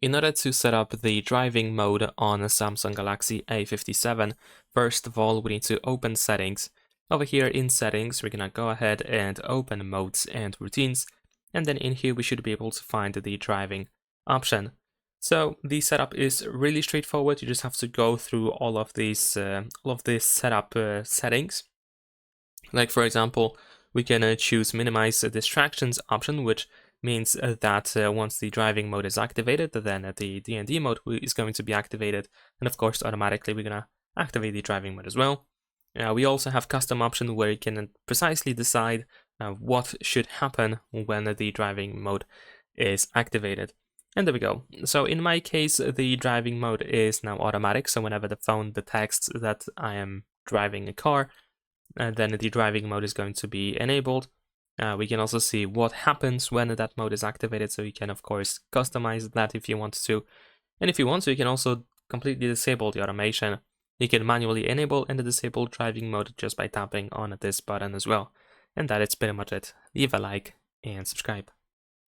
In order to set up the driving mode on a Samsung Galaxy A57, first of all, we need to open settings. Over here in settings, we're gonna go ahead and open modes and routines. And then in here, we should be able to find the driving option. So the setup is really straightforward. You just have to go through all of these setup settings. Like for example, we can choose minimize distractions option, which means that once the driving mode is activated, then the D&D mode is going to be activated, and of course automatically we're gonna activate the driving mode as well. We also have custom option where you can precisely decide what should happen when the driving mode is activated. And there we go. So in my case, the driving mode is now automatic, so whenever the phone detects that I am driving a car, then the driving mode is going to be enabled. We can also see what happens when that mode is activated, so you can of course customize that if you want to. And if you want to, you can also completely disable the automation. You can manually enable and disable driving mode just by tapping on this button as well. And that is pretty much it. Leave a like and subscribe.